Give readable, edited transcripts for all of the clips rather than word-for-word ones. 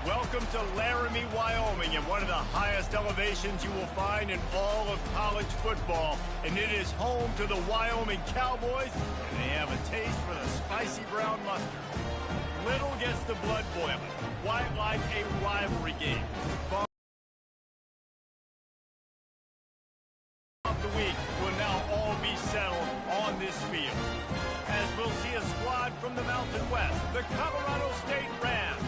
Welcome to Laramie, Wyoming, and one of the highest elevations you will find in all of college football. And it is home to the Wyoming Cowboys, and they have a taste for the spicy brown mustard. Little gets the blood boiling. Quite like a rivalry game. Of the week will now all be settled on this field. As we'll see a squad from the Mountain West, the Colorado State Rams,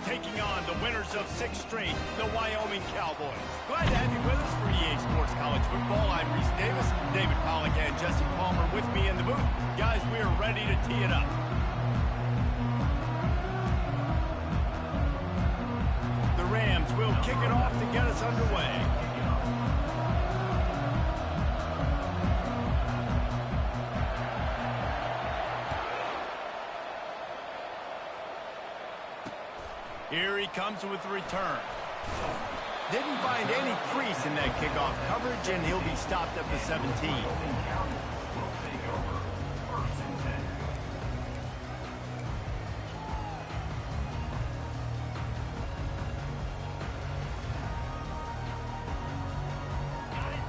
taking on the winners of 6th straight, the Wyoming Cowboys. Glad to have you with us for EA Sports College Football. I'm Reese Davis, David Pollack, and Jesse Palmer with me in the booth. Guys, we are ready to tee it up. The Rams will kick it off to get us underway. Here he comes with the return. Didn't find any crease in that kickoff coverage, and he'll be stopped at the 17.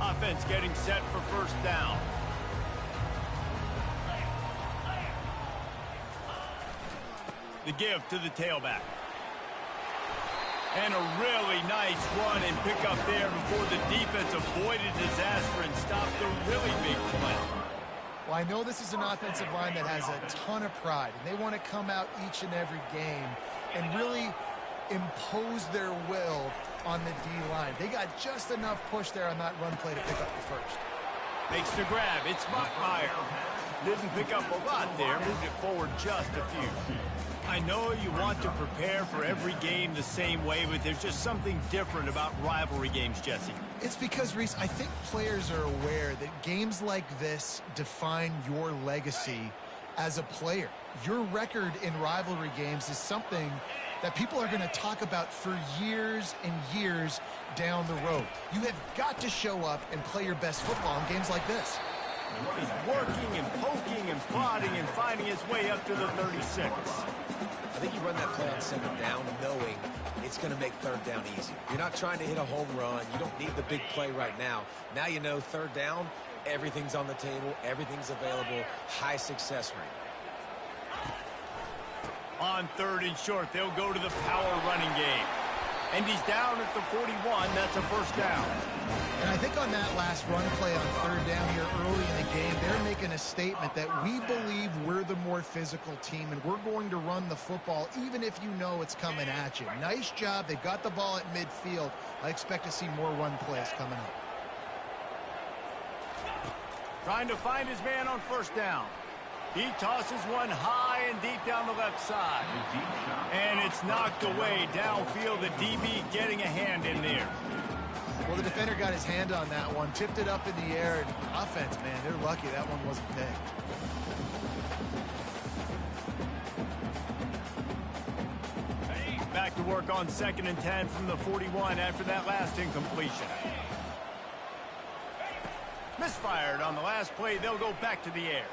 Offense getting set for first down. The give to the tailback. And a really nice run and pick up there before the defense avoided disaster and stopped the really big play. Well, I know this is an offensive line that has a ton of pride, and they want to come out each and every game and really impose their will on the D-line. They got just enough push there on that run play to pick up the first. Makes the grab. It's Buckmeyer. Didn't pick up a lot there. Moved it forward just a few. I know you want to prepare for every game the same way, but there's just something different about rivalry games, Jesse. It's because, Reese, I think players are aware that games like this define your legacy as a player. Your record in rivalry games is something that people are going to talk about for years and years down the road. You have got to show up and play your best football in games like this. He's working and poking and prodding and finding his way up to the 36. I think you run that play on 2nd down knowing it's going to make 3rd down easy. You're not trying to hit a home run. You don't need the big play right now. Now you know 3rd down, everything's on the table, everything's available, high success rate. On 3rd and short, they'll go to the power running game. And he's down at the 41. That's a first down. And I think on that last run play on 3rd down here early in the game, they're making a statement that we believe we're the more physical team and we're going to run the football even if you know it's coming at you. Nice job. They've got the ball at midfield. I expect to see more run plays coming up. Trying to find his man on first down. He tosses one high and deep down the left side. And it's knocked away downfield. The DB getting a hand in there. Well, the defender got his hand on that one, tipped it up in the air, and offense, man, they're lucky that one wasn't picked. Back to work on 2nd and 10 from the 41 after that last incompletion. Misfired on the last play. They'll go back to the air.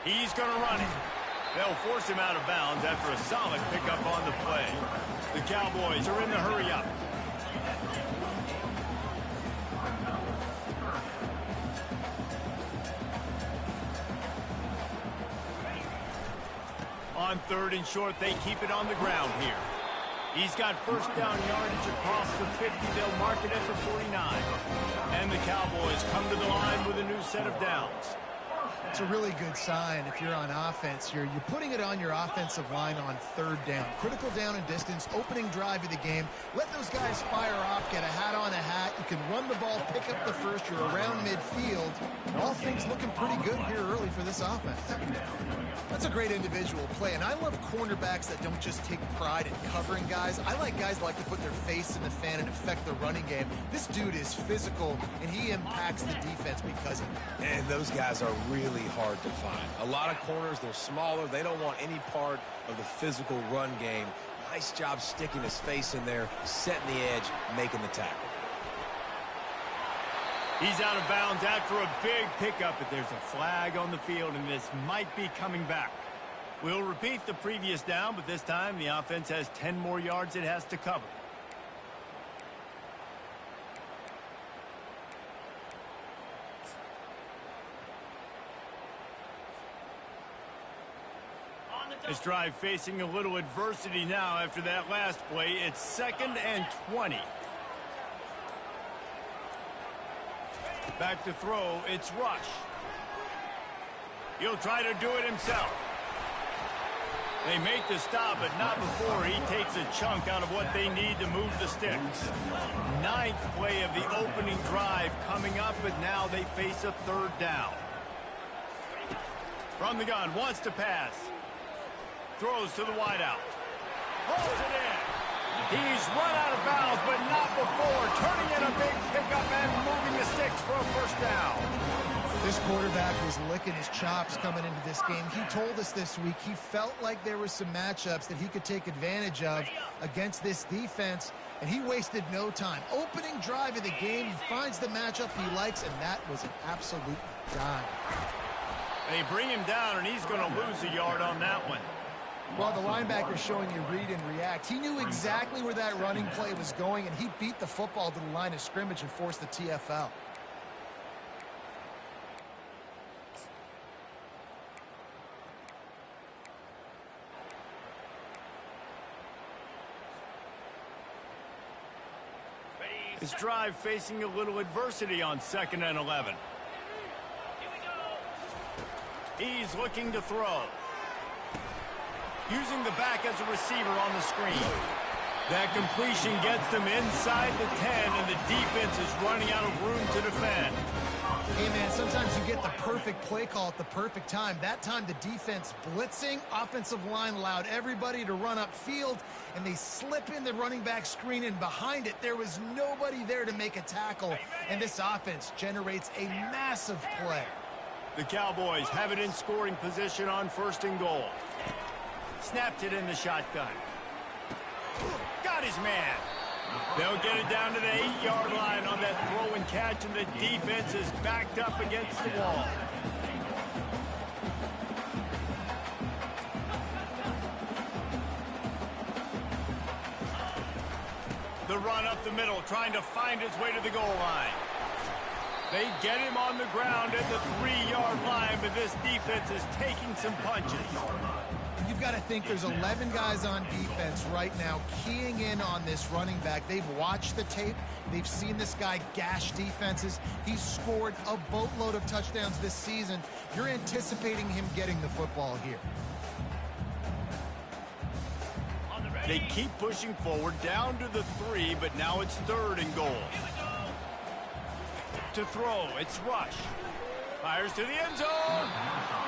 He's going to run it. They'll force him out of bounds after a solid pickup on the play. The Cowboys are in the hurry-up. On 3rd and short, they keep it on the ground here. He's got first down yardage across the 50. They'll mark it at the 49. And the Cowboys come to the line with a new set of downs. It's a really good sign if you're on offense here. You're putting it on your offensive line on 3rd down. Critical down and distance, opening drive of the game. Let those guys fire off, get a hat on a hat. You can run the ball, pick up the first. You're around midfield. All things looking pretty good here early for this offense. That's a great individual play, and I love cornerbacks that don't just take pride in covering guys. I like guys that like to put their face in the fan and affect the running game. This dude is physical, and he impacts the defense because of it. And those guys are really hard to find. A lot of corners, they're smaller. They don't want any part of the physical run game. Nice job sticking his face in there, setting the edge, making the tackle. He's out of bounds after a big pickup, but there's a flag on the field, and this might be coming back. We'll repeat the previous down, but this time the offense has 10 more yards it has to cover. This drive facing a little adversity now after that last play. It's 2nd and 20. Back to throw. It's Rush. He'll try to do it himself. They make the stop, but not before he takes a chunk out of what they need to move the sticks. 9th play of the opening drive coming up, but now they face a 3rd down. From the gun, wants to pass. Throws to the wideout. Holds it in. He's run out of bounds, but not before. Turning in a big pickup and moving the sticks for a 1st down. This quarterback was licking his chops coming into this game. He told us this week he felt like there were some matchups that he could take advantage of against this defense, and he wasted no time. Opening drive of the game, he finds the matchup he likes, and that was an absolute dime. They bring him down, and he's going to lose a yard on that one. Well, the linebacker's showing you read and react. He knew exactly where that running play was going, and he beat the football to the line of scrimmage and forced the TFL. This drive facing a little adversity on 2nd and 11. He's looking to throw. Using the back as a receiver on the screen. That completion gets them inside the 10, and the defense is running out of room to defend. Hey, man, sometimes you get the perfect play call at the perfect time. That time the defense blitzing, offensive line allowed everybody to run upfield, and they slip in the running back screen, and behind it there was nobody there to make a tackle, and this offense generates a massive play. The Cowboys have it in scoring position on 1st and goal. Snapped it in the shotgun. Got his man. They'll get it down to the 8-yard line on that throw and catch, and the defense is backed up against the wall. The run up the middle, trying to find his way to the goal line. They get him on the ground at the 3-yard line, but this defense is taking some punches. You've got to think there's 11 guys on defense right now keying in on this running back. They've watched the tape. They've seen this guy gash defenses. He's scored a boatload of touchdowns this season. You're anticipating him getting the football here. They keep pushing forward down to the 3, but now it's 3rd and goal. To throw, it's Rush. Fires to the end zone.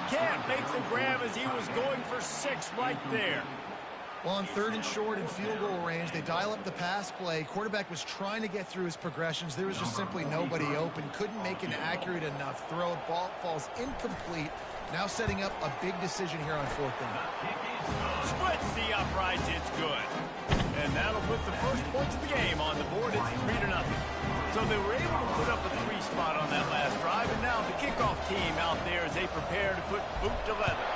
Can't make the grab as he was going for 6 right there. Well, on 3rd and short and field goal range, they dial up the pass play. Quarterback was trying to get through his progressions. There was just simply nobody open. Couldn't make an accurate enough throw. Ball falls incomplete. Now setting up a big decision here on 4th down. Splits the uprights. It's good. And that'll put the first points of the game on the board. It's 3-0. So they were able to put up a 3 spot on that last drive, and now the kickoff team out there as they prepare to put boot to leather.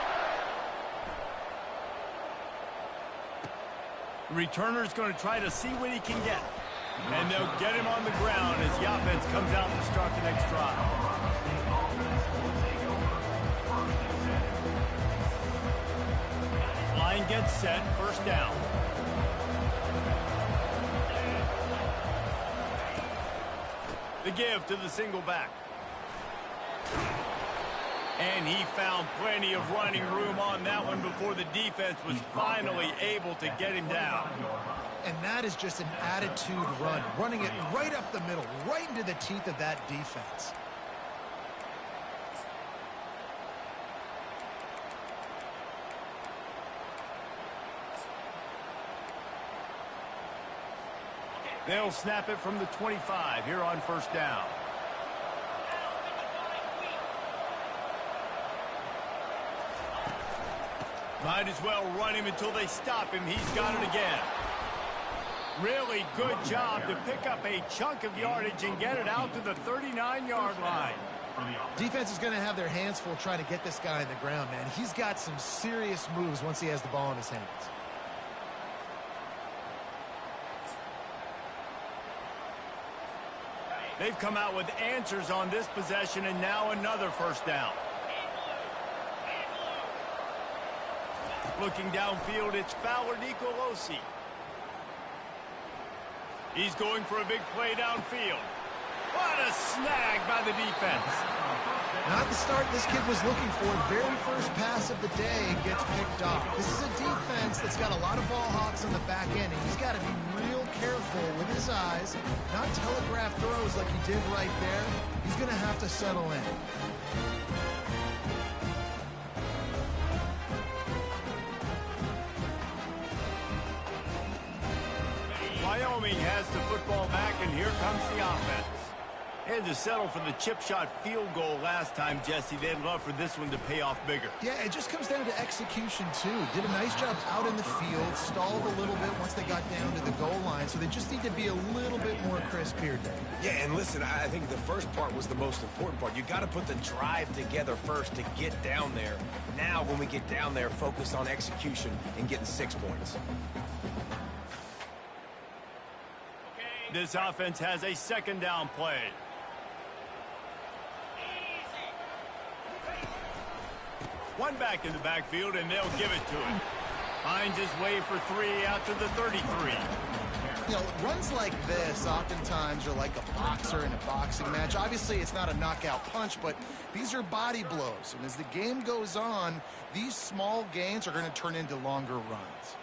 The returner's going to try to see what he can get. And they'll get him on the ground as the offense comes out to start the next drive. Line gets set, 1st down. The give to the single back. And he found plenty of running room on that one before the defense was finally able to get him down. And that is just an attitude run, running it right up the middle, right into the teeth of that defense. They'll snap it from the 25 here on 1st down. Might as well run him until they stop him. He's got it again. Really good job to pick up a chunk of yardage and get it out to the 39-yard line. Defense is going to have their hands full trying to get this guy on the ground, man. He's got some serious moves once he has the ball in his hands. They've come out with answers on this possession, and now another first down. Looking downfield, it's Fowler Nicolosi. He's going for a big play downfield. What a snag by the defense. Not the start this kid was looking for. Very first pass of the day gets picked off. This is a defense that's got a lot of ball hawks on the back end, and he's got to be real careful with his eyes, not telegraph throws like he did right there. He's going to have to settle in. Wyoming has the football back, and here comes the offense. They had to settle for the chip shot field goal last time, Jesse. They'd love for this one to pay off bigger. Yeah, it just comes down to execution, too. Did a nice job out in the field, stalled a little bit once they got down to the goal line, so they just need to be a little bit more crisp here today. Yeah, and listen, I think the first part was the most important part. You got to put the drive together first to get down there. Now, when we get down there, focus on execution and getting 6 points. This offense has a second down play. One back in the backfield, and they'll give it to him. Finds his way for 3 out to the 33. You know, runs like this oftentimes are like a boxer in a boxing match. Obviously, it's not a knockout punch, but these are body blows. And as the game goes on, these small gains are going to turn into longer runs.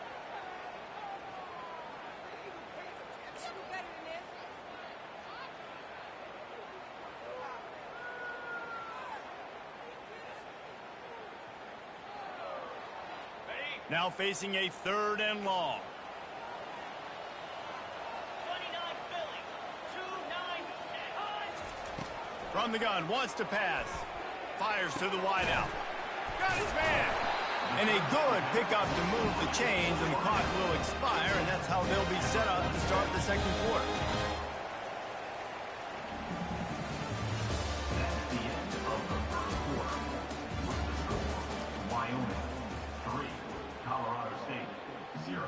Now facing a 3rd and long. 29 Philly, 2-9. From the gun, wants to pass. Fires to the wideout. Got his man. And a good pickup to move the chains, and the clock will expire, and that's how they'll be set up to start the second quarter. That's the end of the first quarter. Wyoming 3, Colorado State 0.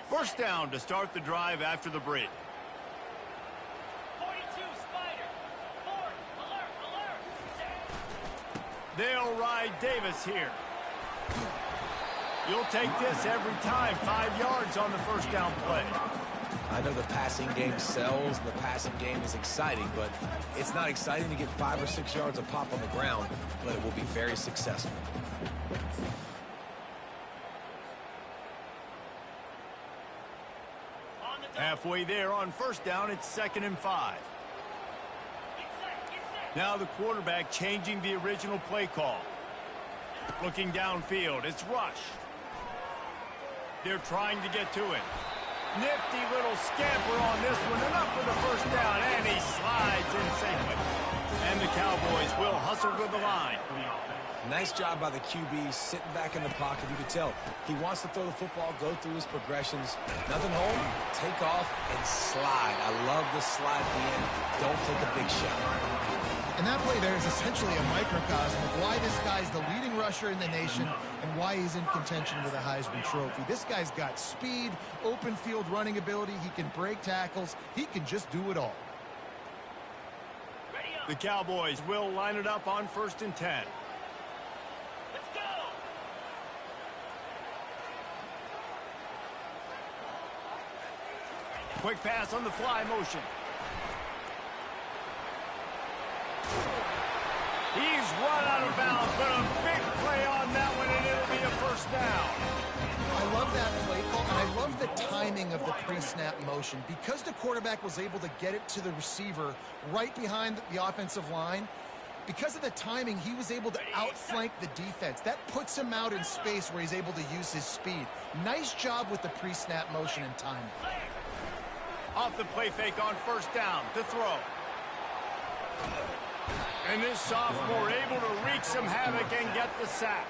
First down to start the drive after the break. 42 Spider. 4, alert. They'll ride Davis here. You'll take this every time. 5 yards on the first down play. I know the passing game sells, the passing game is exciting, but it's not exciting to get 5 or 6 yards of pop on the ground, but it will be very successful. Halfway there on first down, it's 2nd and 5. Now the quarterback changing the original play call. Looking downfield, it's rush. They're trying to get to it. Nifty little scamper on this one, enough for the first down, and he slides in safely. And the Cowboys will hustle to the line. Nice job by the QB, sitting back in the pocket. You can tell he wants to throw the football, go through his progressions. Nothing home, take off, and slide. I love the slide at the end. Don't take a big shot. And that play there is essentially a microcosm of why this guy's the leading rusher in the nation and why he's in contention with a Heisman Trophy. This guy's got speed, open field running ability. He can break tackles. He can just do it all. The Cowboys will line it up on 1st and 10. Let's go. Quick pass on the fly motion. He's run out of bounds, but a big play on that one, and it'll be a first down. I love that play call, and I love the timing of the pre-snap motion. Because the quarterback was able to get it to the receiver right behind the offensive line, because of the timing, he was able to outflank the defense. That puts him out in space where he's able to use his speed. Nice job with the pre-snap motion and timing. Off the play fake on first down to throw. And this sophomore able to wreak some havoc and get the sack.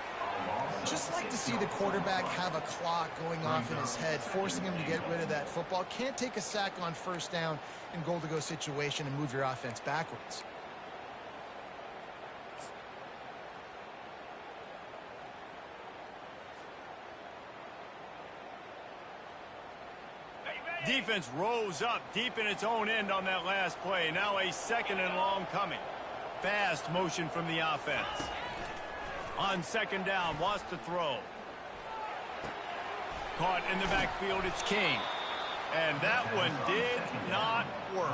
Just like to see the quarterback have a clock going off in his head, forcing him to get rid of that football. Can't take a sack on first down in goal-to-go situation and move your offense backwards. Defense rose up deep in its own end on that last play. Now a 2nd and long coming. Fast motion from the offense. On 2nd down, wants to throw. Caught in the backfield, it's King. And that one did not work.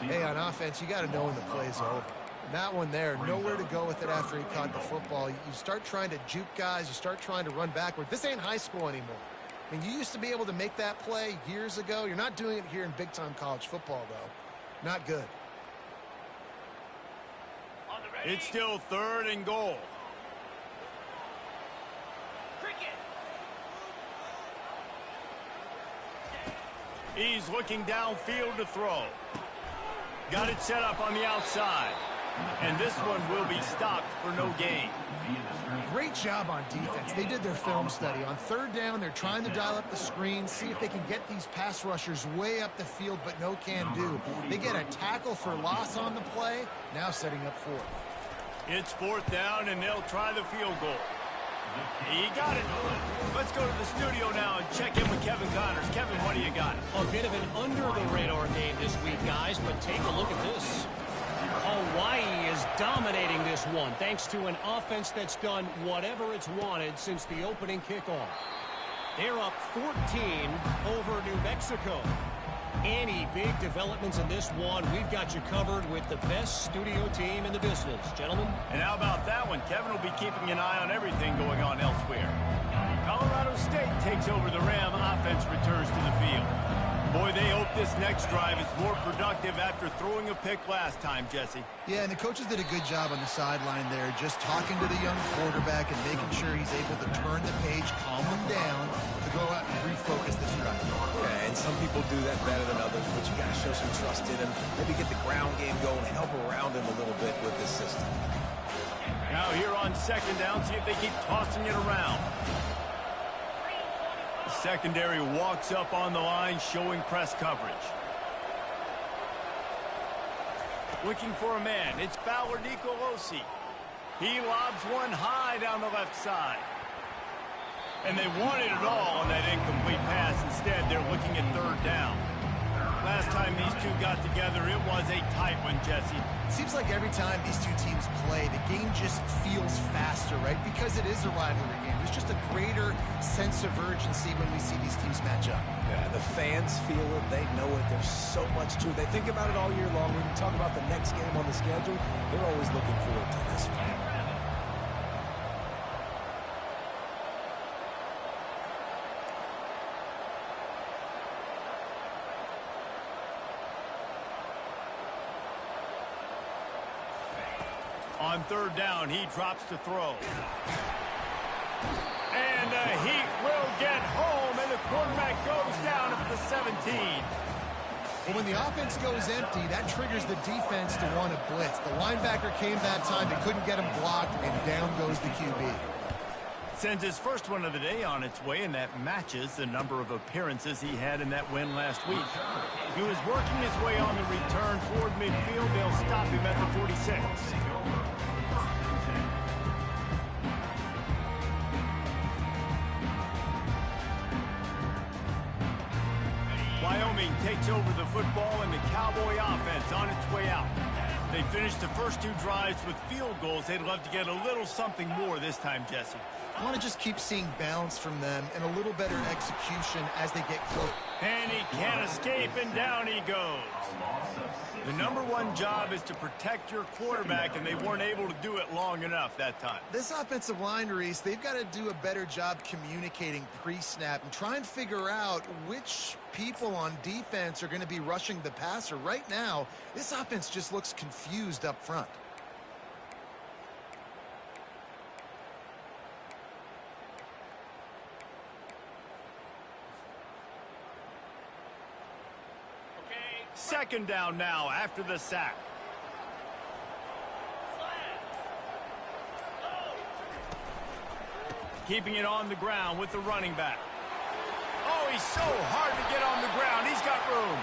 Hey, on offense, you got to know when the play's over. That one there, nowhere to go with it after he caught the football. You start trying to juke guys. You start trying to run backward. This ain't high school anymore. I mean, you used to be able to make that play years ago. You're not doing it here in big-time college football, though. Not good. It's still 3rd and goal. He's looking downfield to throw. Got it set up on the outside. And this one will be stopped for no gain. Great job on defense. They did their film study. On 3rd down, they're trying to dial up the screen, see if they can get these pass rushers way up the field, but no can do. They get a tackle for loss on the play, now setting up 4th. It's 4th down, and they'll try the field goal. He got it. Let's go to the studio now and check in with Kevin Connors. Kevin, what do you got? A bit of an under-the-radar game this week, guys, but take a look at this. Hawaii is dominating this one thanks to an offense that's done whatever it's wanted since the opening kickoff. They're up 14 over New Mexico. Any big developments in this one, we've got you covered with the best studio team in the business, gentlemen. And how about that one? Kevin will be keeping an eye on everything going on elsewhere. Colorado State takes over the Ram. Offense returns to the field. Boy, they hope this next drive is more productive after throwing a pick last time, Jesse. Yeah, and the coaches did a good job on the sideline there, just talking to the young quarterback and making sure he's able to turn the page, calm him down, to go out and refocus this drive. Yeah, and some people do that better than others, but you got to show some trust in him. Maybe get the ground game going, help around him a little bit with this system. Now here on 2nd down, see if they keep tossing it around. Secondary walks up on the line, showing press coverage. Looking for a man. It's Fowler Nicolosi. He lobs one high down the left side. And they wanted it all on that incomplete pass. Instead, they're looking at 3rd down. Last time these two got together, it was a tight one, Jesse. It seems like every time these two teams play, the game just feels faster, right? Because it is a rivalry game. There's just a greater sense of urgency when we see these teams match up. Yeah, the fans feel it. They know it. There's so much to it. They think about it all year long. When you talk about the next game on the schedule, they're always looking forward to this one. On 3rd down, he drops to throw. And the Heat will get home, and the quarterback goes down at the 17. Well, when the offense goes empty, that triggers the defense to want to blitz. The linebacker came that time. They couldn't get him blocked, and down goes the QB. Sends his first one of the day on its way, and that matches the number of appearances he had in that win last week. He was working his way on the return toward midfield. They'll stop him at the 46. Wyoming takes over the football, and the Cowboy offense on its way out. They finished the first 2 drives with field goals. They'd love to get a little something more this time, Jesse. I want to just keep seeing balance from them and a little better execution as they get close. And he can't escape, and down he goes. The number one job is to protect your quarterback, and they weren't able to do it long enough that time. This offensive line, Reese, they've got to do a better job communicating pre-snap and try and figure out which people on defense are going to be rushing the passer. Right now, this offense just looks confused up front. Second down now after the sack. Keeping it on the ground with the running back. Oh, he's so hard to get on the ground. He's got room.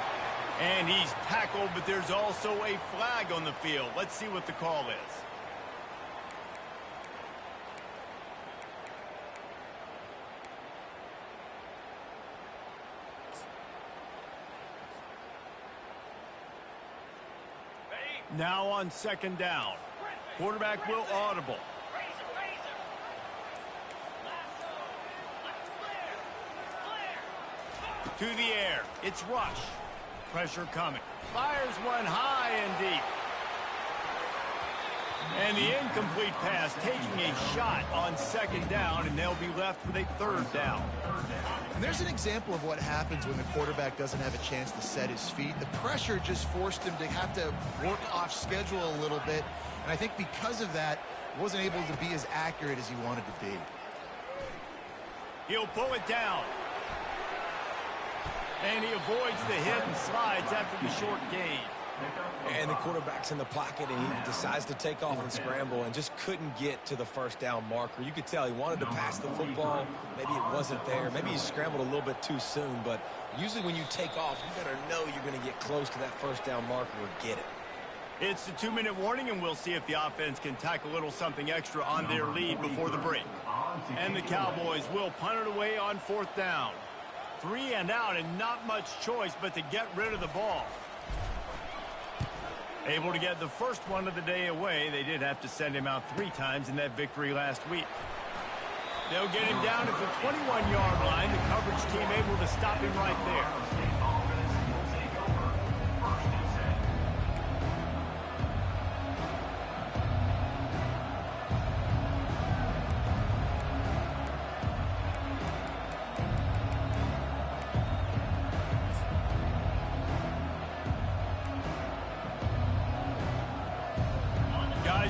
And he's tackled, but there's also a flag on the field. Let's see what the call is. Now on second down. Quarterback will audible. To the air. It's rush. Pressure coming. Fires one high and deep. And the incomplete pass taking a shot on second down, and they'll be left with a third down. And there's an example of what happens when the quarterback doesn't have a chance to set his feet. The pressure just forced him to have to work off schedule a little bit. And I think because of that, wasn't able to be as accurate as he wanted to be. He'll pull it down. And he avoids the hit and slides after the short gain. And the quarterback's in the pocket, and he decides to take off and scramble and just couldn't get to the first down marker. You could tell he wanted to pass the football. Maybe it wasn't there. Maybe he scrambled a little bit too soon. But usually when you take off, you better know you're going to get close to that first down marker or get it. It's the 2-minute warning, and we'll see if the offense can tack a little something extra on their lead before the break. And the Cowboys will punt it away on fourth down. 3 and out, and not much choice but to get rid of the ball. Able to get the first one of the day away. They did have to send him out 3 times in that victory last week. They'll get him down at the 21-yard line. The coverage team able to stop him right there.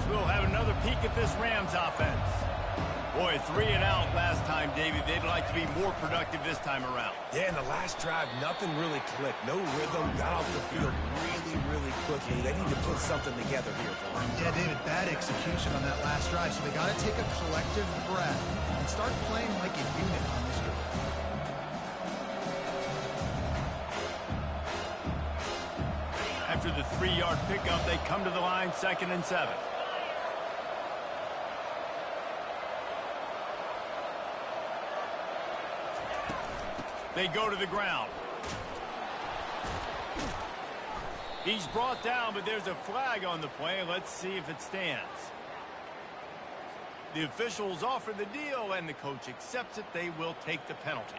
We'll have another peek at this Rams offense. Boy, 3 and out last time, Davey. They'd like to be more productive this time around. Yeah, in the last drive, nothing really clicked. No rhythm, got off the field really quickly. They need to put something together here, boy. Yeah, David, bad execution on that last drive, so they got to take a collective breath and start playing like a unit on this drive. After the 3-yard pickup, they come to the line, 2nd and 7. They go to the ground. He's brought down, but there's a flag on the play. Let's see if it stands. The officials offer the deal, and the coach accepts it. They will take the penalty.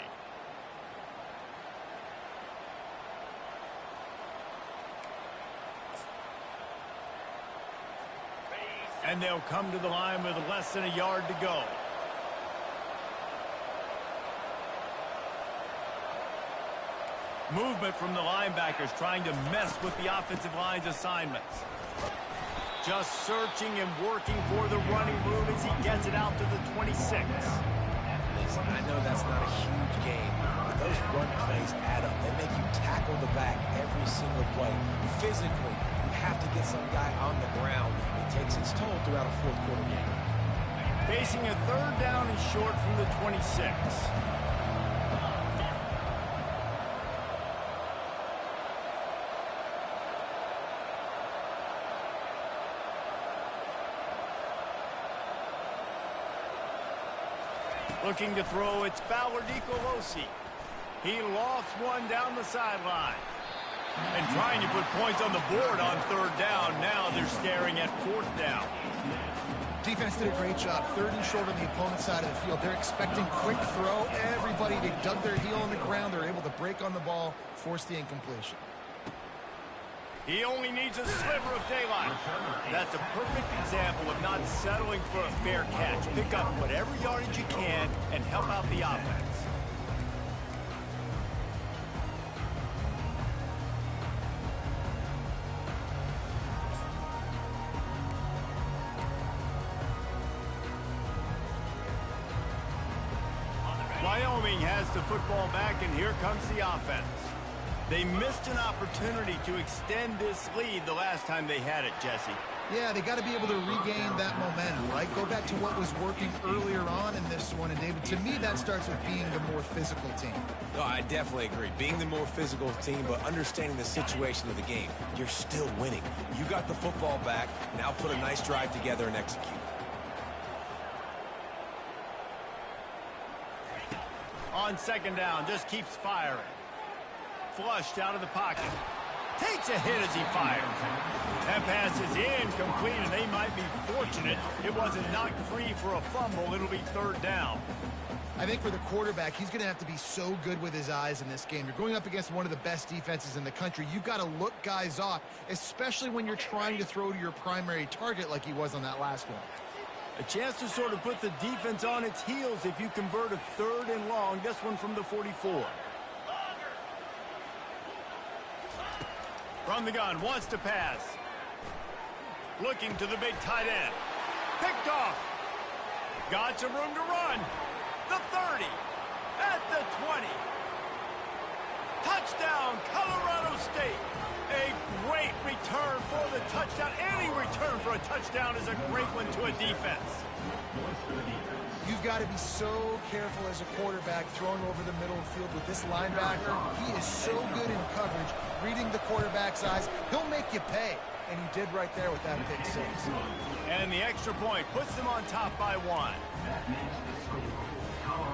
And they'll come to the line with less than a yard to go. Movement from the linebackers trying to mess with the offensive line's assignments. Just searching and working for the running room as he gets it out to the 26. Listen, I know that's not a huge game, but those run plays add up. They make you tackle the back every single play. Physically, you have to get some guy on the ground. It takes its toll throughout a fourth quarter game. Facing a 3rd down and short from the 26. Looking to throw, it's Fowler DeColosi. He lofts one down the sideline. And trying to put points on the board on 3rd down. Now they're staring at 4th down. Defense did a great job. 3rd and short on the opponent's side of the field. They're expecting quick throw. Everybody, they dug their heel on the ground. They're able to break on the ball, force the incompletion. He only needs a sliver of daylight. That's a perfect example of not settling for a fair catch. Pick up whatever yardage you can and help out the offense. Wyoming has the football back, and here comes the offense. They missed an opportunity to extend this lead the last time they had it, Jesse. Yeah, they got to be able to regain that momentum, right? Go back to what was working earlier on in this one. And, David, to me, that starts with being the more physical team. No, I definitely agree. Being the more physical team, but understanding the situation of the game. You're still winning. You got the football back. Now put a nice drive together and execute. On second down, just keeps firing. Flushed out of the pocket. Takes a hit as he fires. That pass is incomplete, and they might be fortunate it wasn't knocked free for a fumble. It'll be third down. I think for the quarterback, he's going to have to be so good with his eyes in this game. You're going up against one of the best defenses in the country. You've got to look guys off, especially when you're trying to throw to your primary target like he was on that last one. A chance to sort of put the defense on its heels if you convert a third and long. This one from the 44. From the gun, wants to pass. Looking to the big tight end. Picked off. Got some room to run. The 30. At the 20. Touchdown, Colorado State. A great return for the touchdown. Any return for a touchdown is a great one to a defense. You've got to be so careful as a quarterback throwing over the middle of the field with this linebacker. He is so good in coverage, reading the quarterback's eyes. He'll make you pay, and he did right there with that pick six. And the extra point puts them on top by one.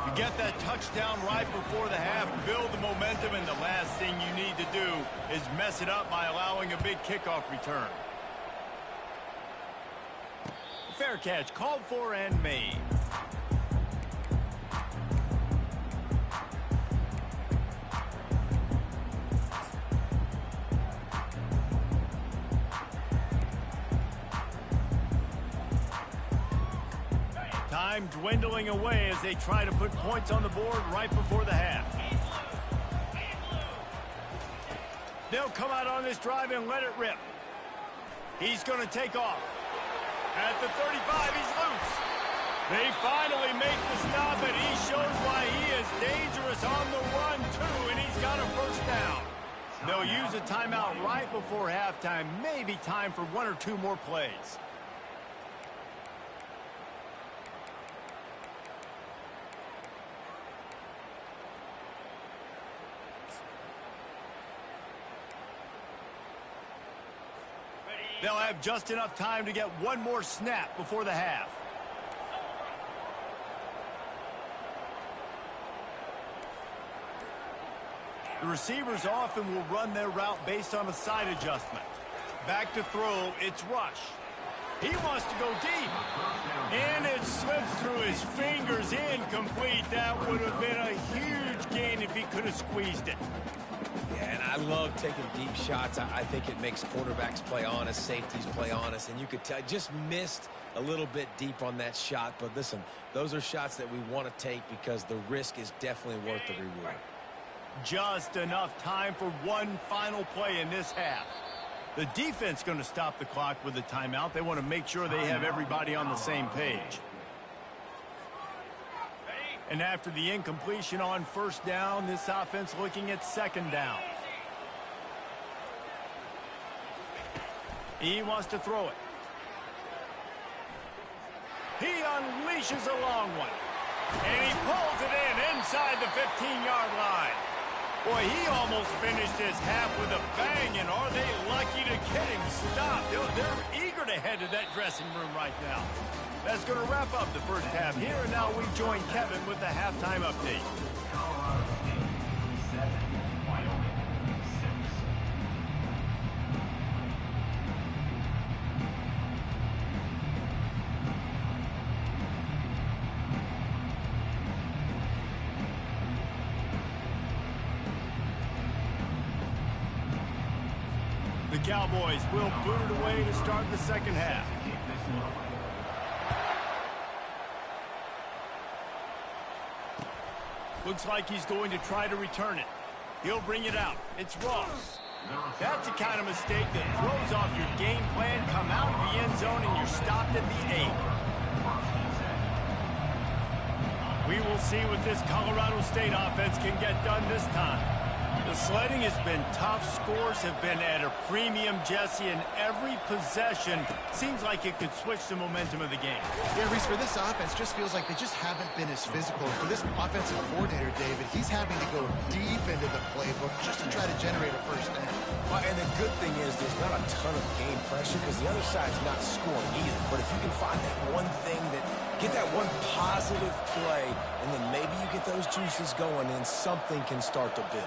You get that touchdown right before the half, build the momentum, and the last thing you need to do is mess it up by allowing a big kickoff return. Fair catch called for and made. Time dwindling away as they try to put points on the board right before the half. They'll come out on this drive and let it rip. He's going to take off. At the 35, he's loose. They finally make the stop, and he shows why he is dangerous on the run, too, and he's got a first down. They'll use a timeout right before halftime. Maybe time for one or two more plays. They'll have just enough time to get one more snap before the half. The receivers often will run their route based on a side adjustment. Back to throw, it's rush. He wants to go deep. And it slips through his fingers, incomplete. That would have been a huge gain if he could have squeezed it. Yeah, and I love taking deep shots. I think it makes quarterbacks play honest, safeties play honest, and you could tell just missed a little bit deep on that shot. But listen, those are shots that we want to take because the risk is definitely worth the reward. Just enough time for one final play in this half. The defense going to stop the clock with a timeout. They want to make sure they have everybody on the same page. And after the incompletion on first down, this offense looking at second down. He wants to throw it. He unleashes a long one. And he pulls it in inside the 15-yard line. Boy, he almost finished his half with a bang, and are they lucky to get him stopped? They're eager to head to that dressing room right now. That's going to wrap up the first half here, and now we join Kevin with the halftime update. Colorado State 7, Wyoming 6. The Cowboys will boot it away to start the second half. Looks like he's going to try to return it. He'll bring it out. It's Ross. That's the kind of mistake that throws off your game plan. Come out of the end zone and you're stopped at the 8. We will see what this Colorado State offense can get done this time. The sledding has been tough. Scores have been at a premium, Jesse, and every possession seems like it could switch the momentum of the game. Yeah, Reese, for this offense, just feels like they just haven't been as physical. For this offensive coordinator, David, he's having to go deep into the playbook just to try to generate a first down. Well, and the good thing is there's not a ton of game pressure because the other side's not scoring either. But if you can find that one thing get that one positive play, and then maybe you get those juices going and something can start to build.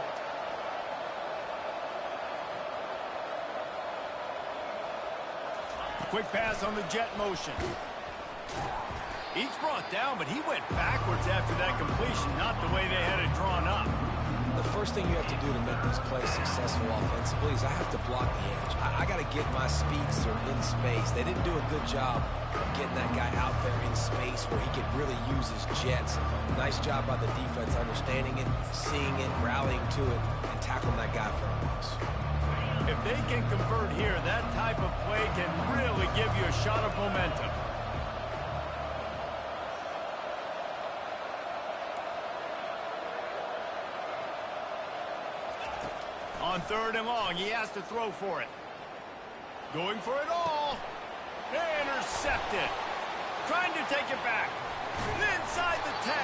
Quick pass on the jet motion. He's brought down, but he went backwards after that completion, not the way they had it drawn up. The first thing you have to do to make these plays successful offensively is I have to block the edge. I got to get my speedster in space. They didn't do a good job of getting that guy out there in space where he could really use his jets. Nice job by the defense understanding it, seeing it, rallying to it, and tackling that guy for a loss. If they can convert here, that type of play can really give you a shot of momentum. On 3rd and long, he has to throw for it. Going for it all. Intercepted. Trying to take it back. Inside the 10.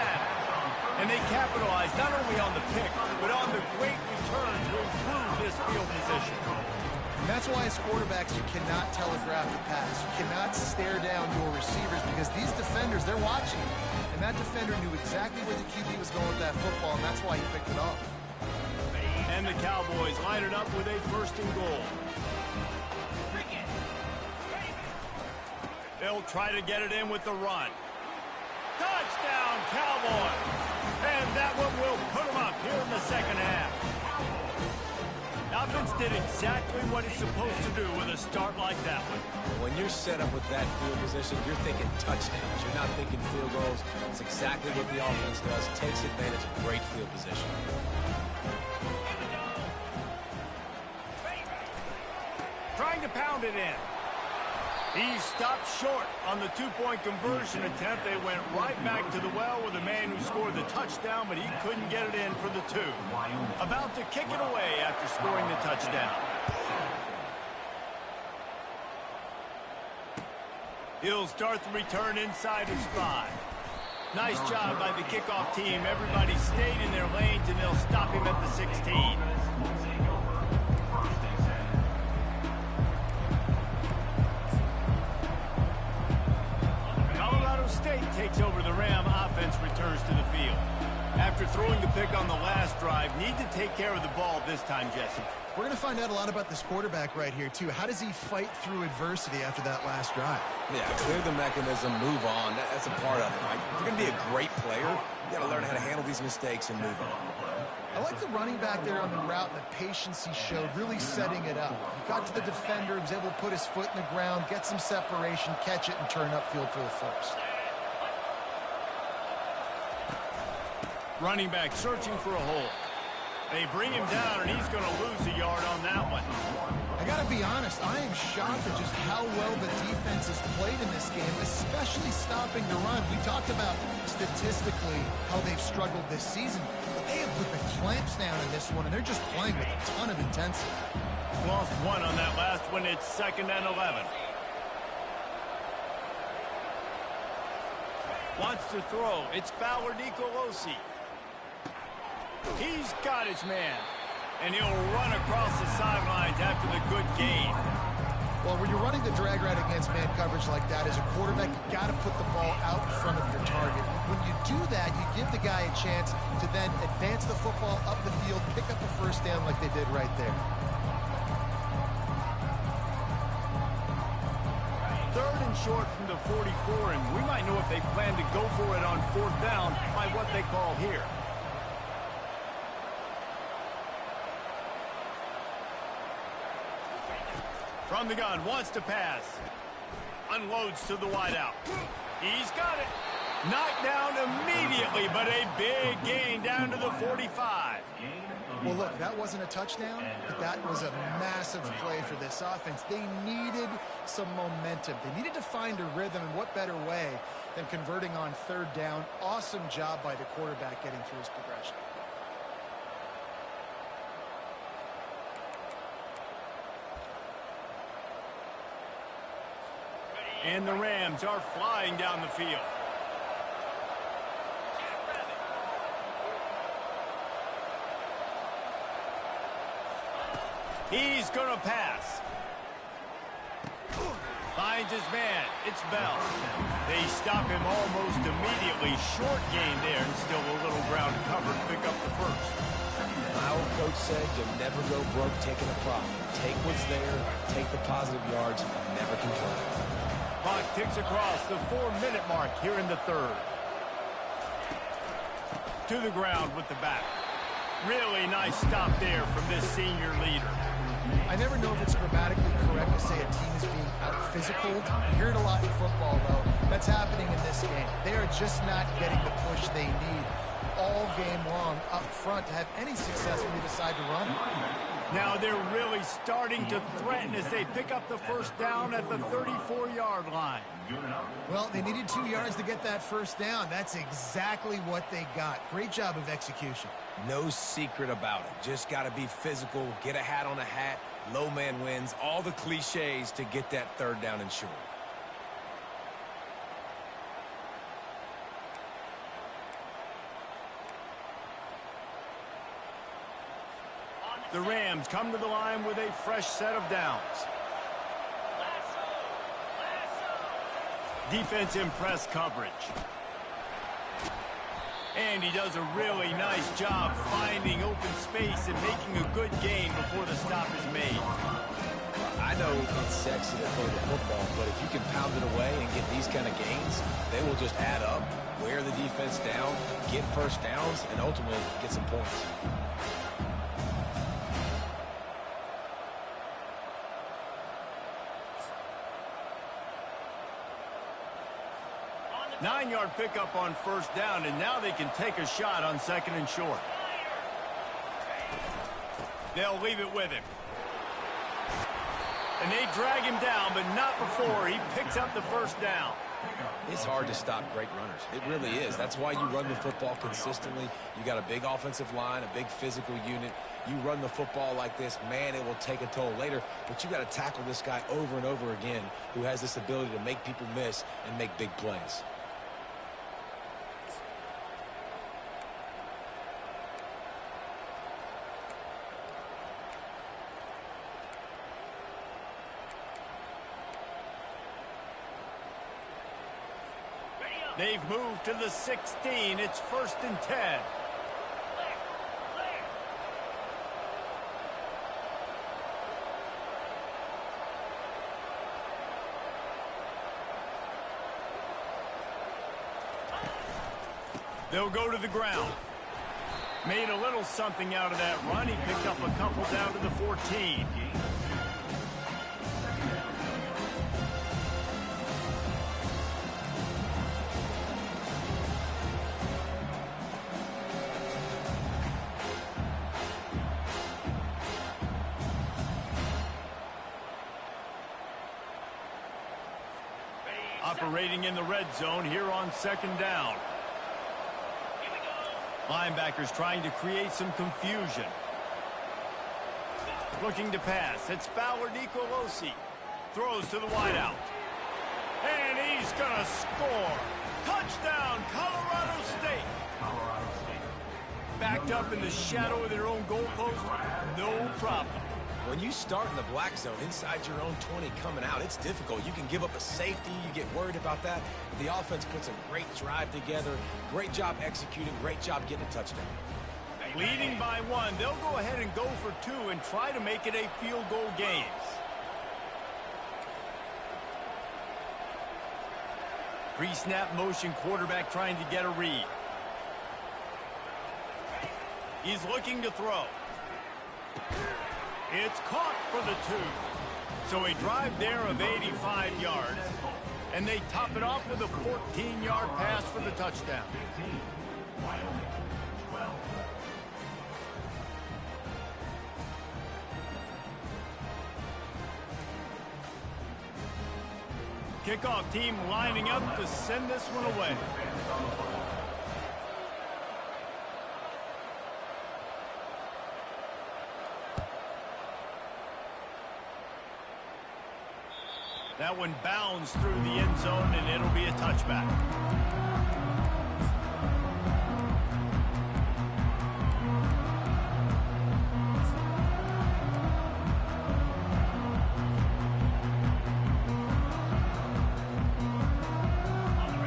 And they capitalize not only on the pick, but on the great return to improve this field position. And that's why as quarterbacks, you cannot telegraph the pass. You cannot stare down your receivers because these defenders, they're watching. And that defender knew exactly where the QB was going with that football, and that's why he picked it off. And the Cowboys line it up with a 1st and goal. They'll try to get it in with the run. Touchdown, Cowboys! And that one will put them up here in the 2nd half. Offense did exactly what it's supposed to do with a start like that one. When you're set up with that field position, you're thinking touchdowns. You're not thinking field goals. It's exactly what the offense does. Takes advantage of great field position. Trying to pound it in. He stopped short on the 2-point conversion attempt. They went right back to the well with the man who scored the touchdown, but he couldn't get it in for the 2. About to kick it away after scoring the touchdown. He'll start the return inside his 5. Nice job by the kickoff team. Everybody stayed in their lanes, and they'll stop him at the 16. State takes over the Ram. Offense returns to the field. After throwing the pick on the last drive, need to take care of the ball this time, Jesse. We're going to find out a lot about this quarterback right here, too. How does he fight through adversity after that last drive? Yeah, clear the mechanism, move on. That's a part of it, right? If you're going to be a great player, you got to learn how to handle these mistakes and move on. I like the running back there on the route and the patience he showed, really setting it up. He got to the defender, was able to put his foot in the ground, get some separation, catch it, and turn upfield for the 1st. Running back searching for a hole. They bring him down, and he's going to lose a yard on that one. I got to be honest, I am shocked at just how well the defense has played in this game, especially stopping the run. We talked about statistically how they've struggled this season, but they have put the clamps down in this one, and they're just playing with a ton of intensity. Lost 1 on that last one. It's 2nd and 11. Wants to throw. It's Fowler Nicolosi. He's got his man. And he'll run across the sidelines after the good gain. Well, when you're running the drag route against man coverage like that, as a quarterback, you got to put the ball out in front of your target. When you do that, you give the guy a chance to then advance the football up the field, pick up a 1st down like they did right there. 3rd and short from the 44, and we might know if they plan to go for it on 4th down by what they call here. From the gun, wants to pass. Unloads to the wideout. He's got it. Knocked down immediately, but a big gain down to the 45. Well, look, that wasn't a touchdown, but that was a massive play for this offense. They needed some momentum. They needed to find a rhythm, and what better way than converting on 3rd down. Awesome job by the quarterback getting through his progression. And the Rams are flying down the field. He's going to pass. Finds his man. It's Bell. They stop him almost immediately. Short gain there, and still a little ground covered to pick up the first. My old coach said you'll never go broke taking a profit. Take what's there, take the positive yards, and never complain. Clock ticks across the 4-minute mark here in the third. To the ground with the back. Really nice stop there from this senior leader. I never know if it's grammatically correct to say a team is being out-physical. You hear it a lot in football, though. That's happening in this game. They are just not getting the push they need all game long up front to have any success when they decide to run. Now they're really starting to threaten as they pick up the first down at the 34-yard line. Well, they needed 2 yards to get that first down. That's exactly what they got. Great job of execution. No secret about it. Just got to be physical, get a hat on a hat, low man wins, all the cliches to get that third down and short. The Rams come to the line with a fresh set of downs. Defense in press coverage. And he does a really nice job finding open space and making a good gain before the stop is made. I know it's sexy to throw the football, but if you can pound it away and get these kind of gains, they will just add up, wear the defense down, get first downs, and ultimately get some points. Nine-yard pickup on first down, and now they can take a shot on second and short. They'll leave it with him. And they drag him down, but not before he picks up the first down. It's hard to stop great runners. It really is. That's why you run the football consistently. You got a big offensive line, a big physical unit. You run the football like this, man, it will take a toll later. But you got to tackle this guy over and over again who has this ability to make people miss and make big plays. They've moved to the 16. It's 1st and 10. They'll go to the ground. Made a little something out of that run. He picked up a couple down to the 14. Operating in the red zone here on second down. Linebackers trying to create some confusion. Looking to pass. It's Fowler Nicolosi. Throws to the wideout. And he's going to score. Touchdown, Colorado State. Backed up in the shadow of their own goalpost. No problem. When you start in the black zone inside your own 20 coming out, it's difficult. You can give up a safety. You get worried about that. The offense puts a great drive together. Great job executing. Great job getting a touchdown. Leading by 1. They'll go ahead and go for 2 and try to make it a field goal game. Pre-snap motion, quarterback trying to get a read. He's looking to throw. It's caught for the 2. So a drive there of 85 yards. And they top it off with a 14-yard pass for the touchdown. 15, Wyoming, 12. Kickoff team lining up to send this one away. That one bounds through the end zone, and it'll be a touchback.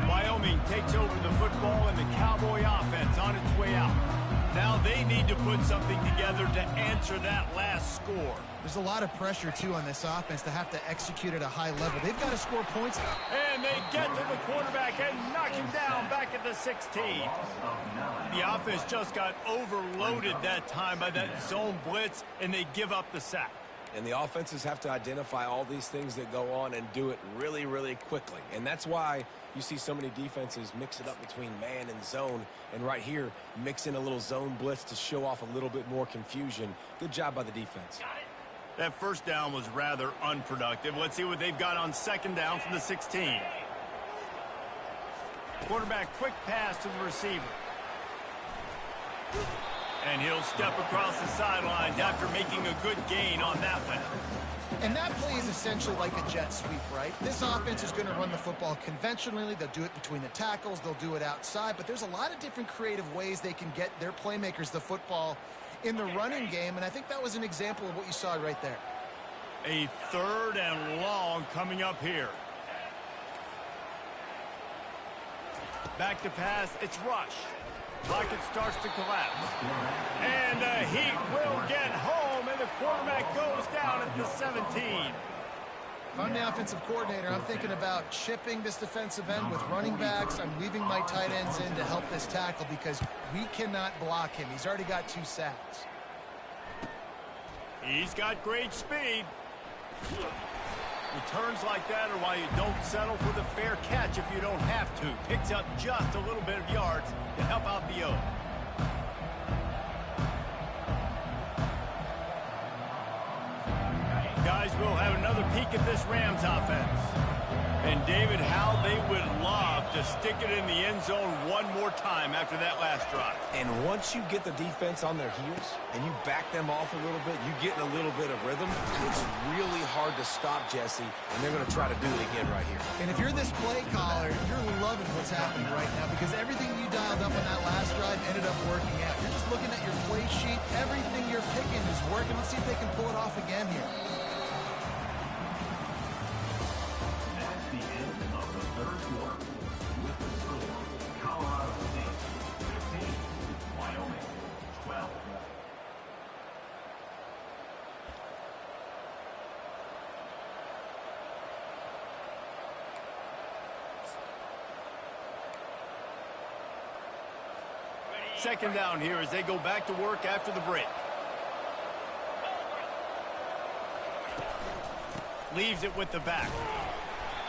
Wyoming takes over the football, and the Cowboy offense on its way out. Now they need to put something together to answer that last score. There's a lot of pressure, too, on this offense to have to execute at a high level. They've got to score points. And they get to the quarterback and knock him down back at the 16. The offense just got overloaded that time by that zone blitz, and they give up the sack. And the offenses have to identify all these things that go on and do it really, really quickly. And that's why you see so many defenses mix it up between man and zone. And right here, mix in a little zone blitz to show off a little bit more confusion. Good job by the defense. That first down was rather unproductive. Let's see what they've got on second down from the 16. Quarterback quick pass to the receiver. And he'll step across the sidelines after making a good gain on that one. And that play is essentially like a jet sweep, right? This offense is going to run the football conventionally. They'll do it between the tackles. They'll do it outside. But there's a lot of different creative ways they can get their playmakers the football in the running game. And I think that was an example of what you saw right there. A 3rd and long coming up here. Back to pass. It's Rush. Pocket starts to collapse. And the Heat will get home, and the quarterback goes down at the 17. If I'm the offensive coordinator, I'm thinking about chipping this defensive end with running backs. I'm leaving my tight ends in to help this tackle because we cannot block him. He's already got 2 sacks. He's got great speed. Returns like that are why you don't settle for the fair catch if you don't have to. Picks up just a little bit of yards to help out the O. Guys, we'll have another peek at this Rams offense. And David, how they would love to stick it in the end zone one more time after that last drive. And once you get the defense on their heels and you back them off a little bit, you get in a little bit of rhythm, it's really hard to stop, Jesse, and they're going to try to do it again right here. And if you're this play caller, you're loving what's happening right now because everything you dialed up on that last drive ended up working out. You're just looking at your play sheet. Everything you're picking is working. Let's see if they can pull it off again here. Second down here as they go back to work after the break. Leaves it with the back.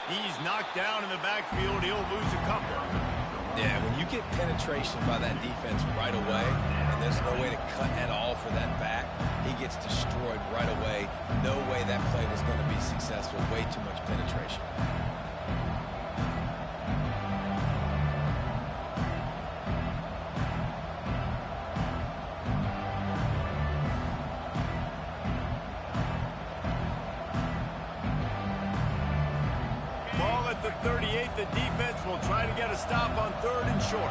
He's knocked down in the backfield. He'll lose a couple. Yeah, when you get penetration by that defense right away, and there's no way to cut at all for that back, he gets destroyed right away. No way that play was going to be successful. Way too much penetration. At the 38, the defense will try to get a stop on 3rd and short.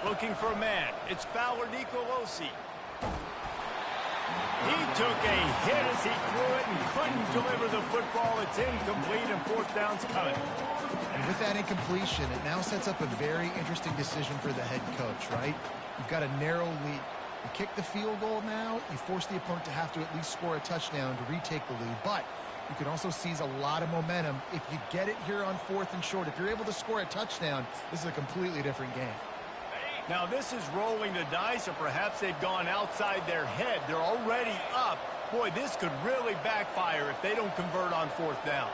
Looking for a man. It's Fowler Nicolosi. He took a hit as he threw it and couldn't deliver the football. It's incomplete and 4th down's coming. And with that incompletion, it now sets up a very interesting decision for the head coach, right? You've got a narrow lead. You kick the field goal now, you force the opponent to have to at least score a touchdown to retake the lead. But you can also seize a lot of momentum if you get it here on 4th and short. If you're able to score a touchdown, this is a completely different game. Now this is rolling the dice, or perhaps they've gone outside their head. They're already up. Boy, this could really backfire if they don't convert on 4th down.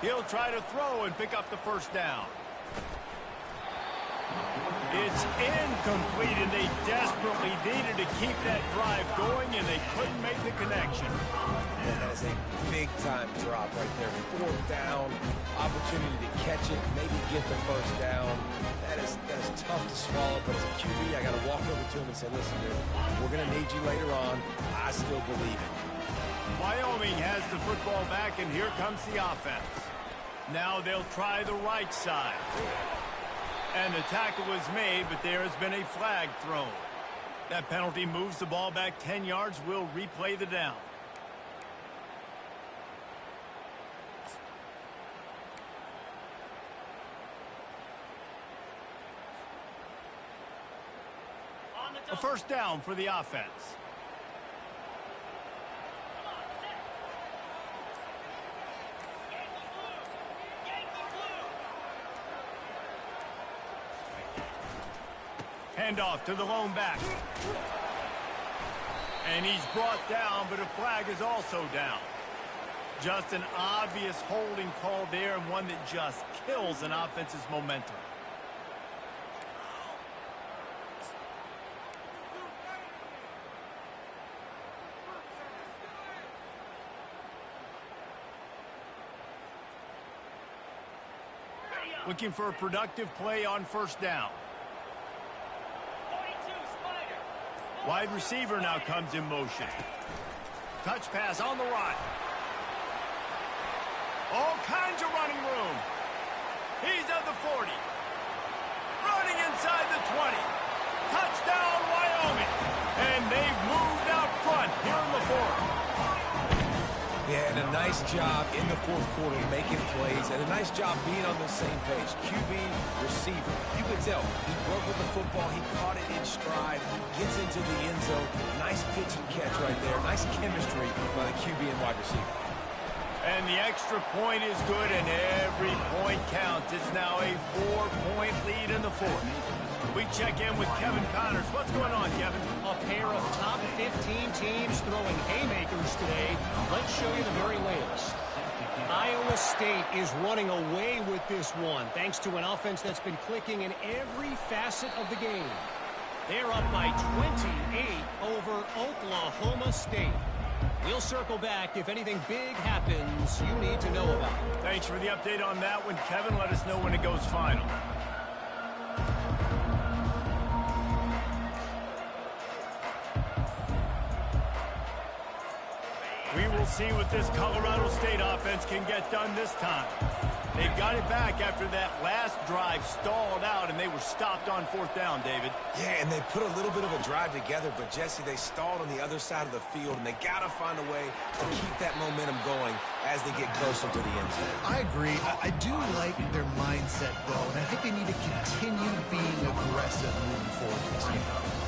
He'll try to throw and pick up the 1st down. It's incomplete, and they desperately needed to keep that drive going, and they couldn't make the connection. That is a big-time drop right there. Fourth down, opportunity to catch it, maybe get the first down. That is tough to swallow, but as a QB, I got to walk over to him and say, listen, dude, we're going to need you later on. I still believe it. Wyoming has the football back, and here comes the offense. Now they'll try the right side. And the tackle was made, but there has been a flag thrown. That penalty moves the ball back 10 yards. We'll replay the down. A first down for the offense. Handoff to the lone back. And he's brought down, but a flag is also down. Just an obvious holding call there, and one that just kills an offense's momentum. Looking for a productive play on first down. Wide receiver now comes in motion. Touch pass on the right. All kinds of running room. He's at the 40. Running inside the 20. Touchdown, Wyoming. And they've moved out front here in the fourth. Yeah, and a nice job in the fourth quarter making plays, and a nice job being on the same page. QB, receiver. You could tell he broke with the football. He caught it in stride, gets into the end zone. Nice pitch and catch right there. Nice chemistry by the QB and wide receiver. And the extra point is good, and every point counts. It's now a 4-point lead in the fourth. We check in with Kevin Connors. What's going on, Kevin? A pair of top 15 teams throwing haymakers today. Let's show you the very latest. Iowa State is running away with this one, thanks to an offense that's been clicking in every facet of the game. They're up by 28 over Oklahoma State. We'll circle back if anything big happens you need to know about. Thanks for the update on that one, Kevin. Let us know when it goes final. We will see what this Colorado State offense can get done this time. They've got it back after that last drive stalled out, and they were stopped on fourth down, David. Yeah, and they put a little bit of a drive together, but, Jesse, they stalled on the other side of the field, and they got to find a way to keep that momentum going as they get closer to the end zone. I agree. I do like their mindset, though, and I think they need to continue being aggressive moving forward in this game.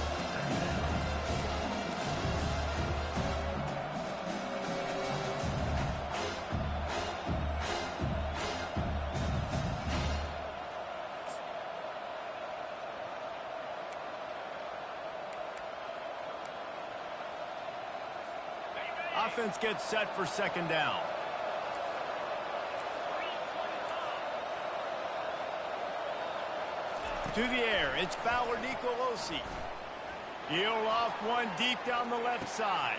Offense gets set for second down. To the air, it's Fowler Nicolosi. He'll loft one deep down the left side.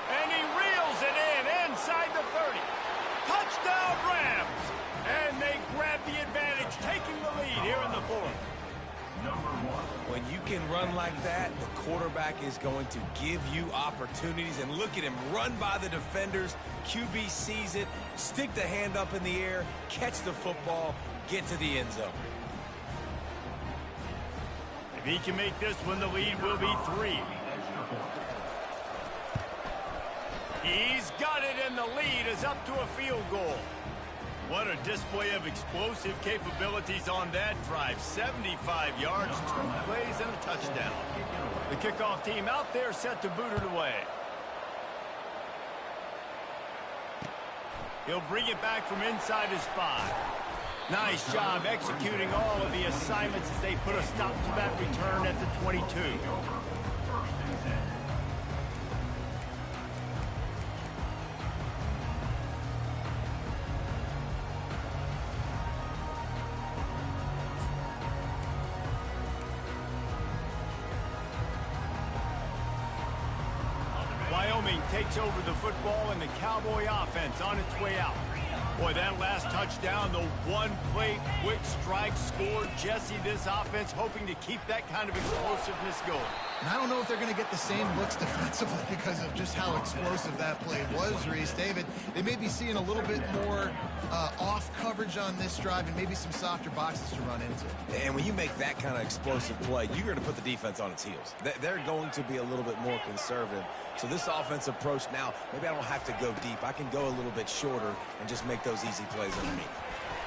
And he reels it in inside the 30. Touchdown, Rams! And they grab the advantage, taking the lead here in the fourth. When you can run like that, the quarterback is going to give you opportunities. And look at him run by the defenders. QB sees it, stick the hand up in the air, catch the football, get to the end zone. If he can make this one, the lead will be 3. He's got it, and the lead is up to a field goal. What a display of explosive capabilities on that drive. 75 yards, 2 plays, and a touchdown. The kickoff team out there set to boot it away. He'll bring it back from inside his 5. Nice job executing all of the assignments as they put a stop to that return at the 22. takes over the football, and the Cowboy offense on its way out. Boy, that last touchdown, the one-play quick strike score. Jesse, this offense hoping to keep that kind of explosiveness going. And I don't know if they're going to get the same looks defensively because of just how explosive that play was, Reese. David, they may be seeing a little bit more off coverage on this drive and maybe some softer boxes to run into. And when you make that kind of explosive play, you're going to put the defense on its heels. They're going to be a little bit more conservative. So this offensive approach now, maybe I don't have to go deep. I can go a little bit shorter and just make those easy plays underneath.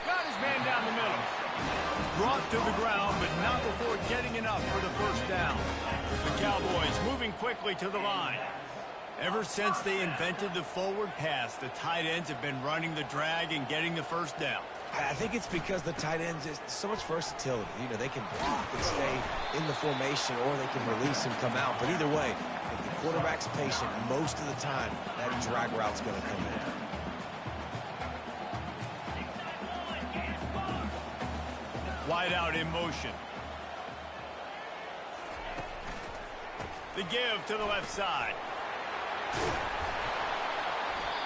Got his man down the middle. Brought to the ground, but not before getting enough for the first down. The Cowboys moving quickly to the line. Ever since they invented the forward pass, the tight ends have been running the drag and getting the first down. I think it's because the tight ends is so much versatility. You know, they can block and stay in the formation, or they can release and come out. But either way, if the quarterback's patient most of the time, that drag route's going to come in. Wide out in motion. The give to the left side.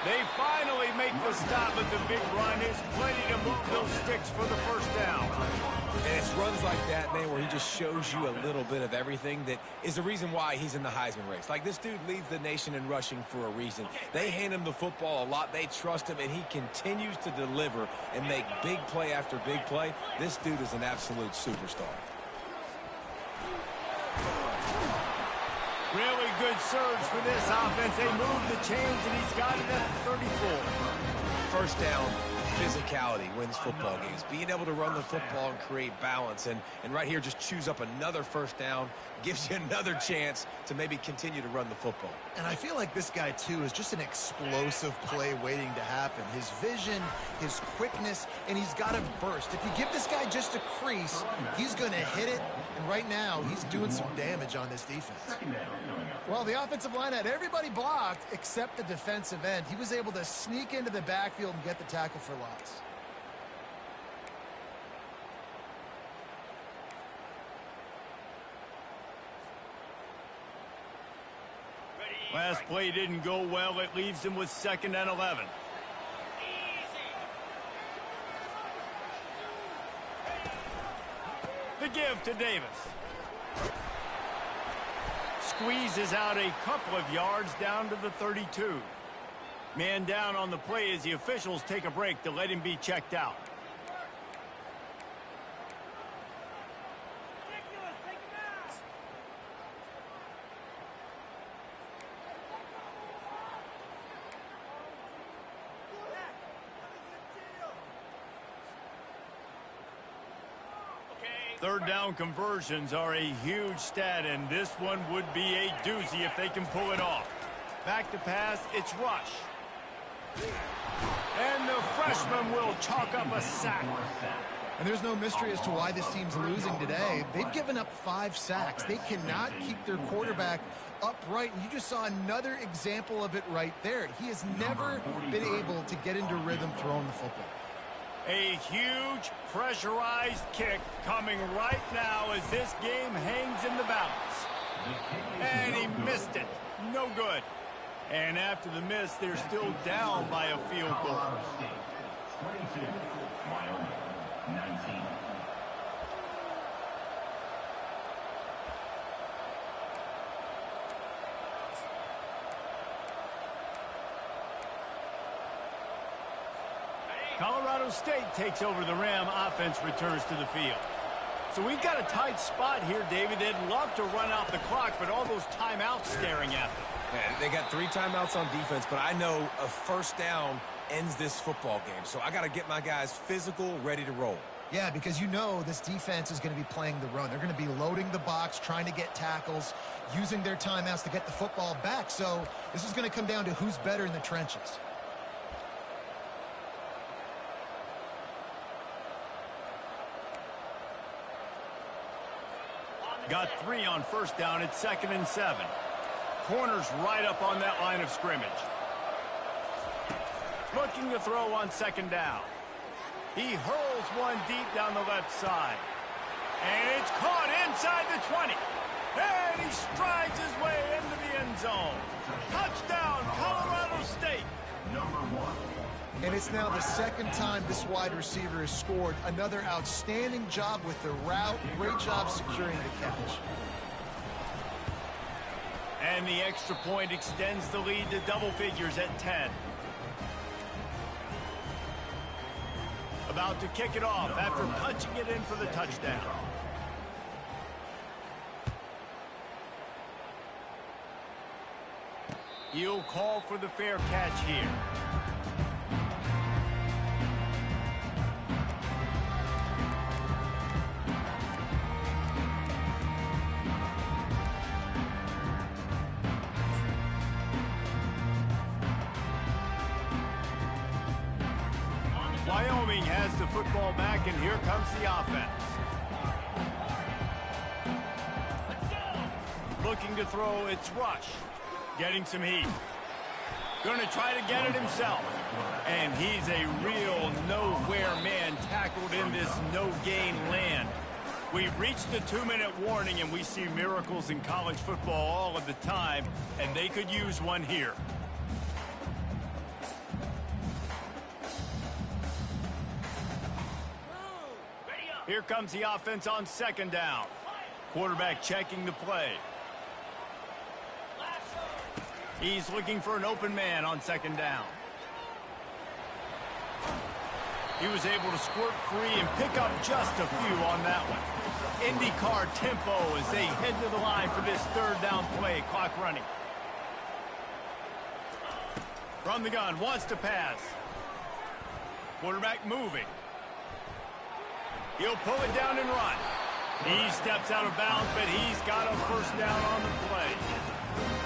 They finally make the stop, but the big run is plenty to move those sticks for the first down. And it's runs like that, man, where he just shows you a little bit of everything that is the reason why he's in the Heisman race. Like, this dude leads the nation in rushing for a reason. They hand him the football a lot. They trust him, and he continues to deliver and make big play after big play. This dude is an absolute superstar. Really good surge for this offense. They move the chains, and he's got it at the 34. First down, physicality wins football games. Being able to run the football and create balance. And right here, just choose up another first down, gives you another chance to maybe continue to run the football. And I feel like this guy, too, is just an explosive play waiting to happen. His vision, his quickness, and he's got a burst. If you give this guy just a crease, he's going to hit it. And right now, he's doing some damage on this defense. Well, the offensive line had everybody blocked except the defensive end. He was able to sneak into the backfield and get the tackle for loss. Last play didn't go well. It leaves him with 2nd and 11. The give to Davis. Squeezes out a couple of yards down to the 32. Man down on the play as the officials take a break to let him be checked out. Third down conversions are a huge stat, and this one would be a doozy if they can pull it off. Back to pass, it's rush. And the freshman will chalk up a sack. And there's no mystery as to why this team's losing today. They've given up 5 sacks. They cannot keep their quarterback upright, and you just saw another example of it right there. He has never been able to get into rhythm throwing the football. A huge pressurized kick coming right now as this game hangs in the balance. And he missed it. No good. And after the miss, they're still down by a field goal. 22, Wyoming, 19. Colorado State takes over the Ram. Offense returns to the field. So we've got a tight spot here, David. They'd love to run out the clock, but all those timeouts staring at them. Man, they got 3 timeouts on defense, but I know a first down ends this football game. So I got to get my guys physical, ready to roll. Yeah, because you know this defense is going to be playing the run. They're going to be loading the box, trying to get tackles, using their timeouts to get the football back. So this is going to come down to who's better in the trenches. Got 3 on first down. It's 2nd and 7. Corners right up on that line of scrimmage. Looking to throw on 2nd down. He hurls one deep down the left side. And it's caught inside the 20. And he strides his way into the end zone. Touchdown, it's now the second time this wide receiver has scored. Another outstanding job with the route. Great job securing the catch. And the extra point extends the lead to double figures at 10. About to kick it off after punching it in for the touchdown. He'll call for the fair catch here. Wyoming has the football back, and here comes the offense. Looking to throw, it's Rush. Getting some heat. Going to try to get it himself. And he's a real nowhere man tackled in this no-gain land. We've reached the 2-minute warning, and we see miracles in college football all of the time, and they could use one here. Here comes the offense on second down. Quarterback checking the play. He's looking for an open man on second down. He was able to squirt free and pick up just a few on that one. IndyCar tempo as they head to the line for this third down play. Clock running. From the gun, wants to pass. Quarterback moving. He'll pull it down and run. He steps out of bounds, but he's got a first down on the play.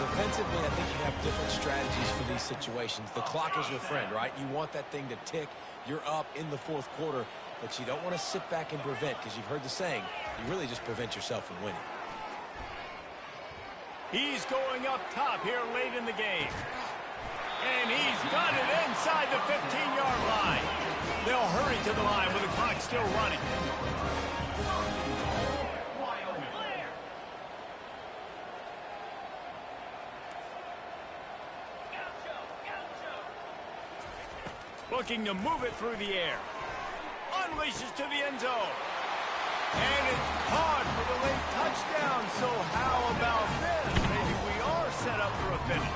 Defensively, I think you have different strategies for these situations. The clock is your friend, right? You want that thing to tick. You're up in the fourth quarter, but you don't want to sit back and prevent, because you've heard the saying, you really just prevent yourself from winning. He's going up top here late in the game. And he's got it inside the 15-yard line. They'll hurry to the line with the clock still running. Looking to move it through the air. Unleashes to the end zone. And it's caught for the late touchdown. So how about this? Maybe we are set up for a finish.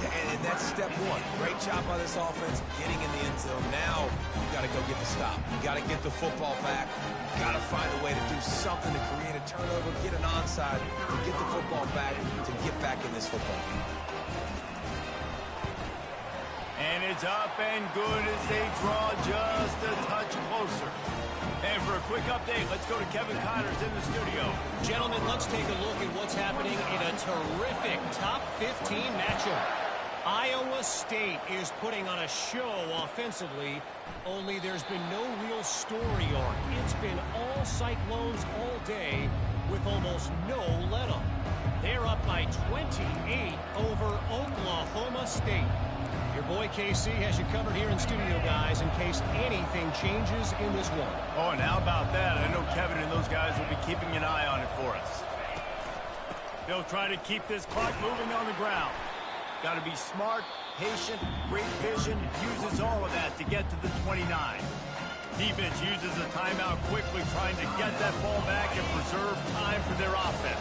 And that's step one. Great job by this offense getting in the end zone. Now you got to go get the stop. You got to get the football back. You got to find a way to do something to create a turnover, get an onside, and get the football back to get back in this football game. And it's up and good as they draw just a touch closer. And for a quick update, let's go to Kevin Connors in the studio. Gentlemen, let's take a look at what's happening in a terrific top 15 matchup. Iowa State is putting on a show offensively, only there's been no real story arc. It's been all Cyclones all day with almost no let-up. They're up by 28 over Oklahoma State. Your boy KC has you covered here in studio, guys, in case anything changes in this one. Oh, and how about that? I know Kevin and those guys will be keeping an eye on it for us. They'll try to keep this clock moving on the ground. Got to be smart, patient, great vision, uses all of that to get to the 29. Defense uses a timeout quickly, trying to get that ball back and preserve time for their offense.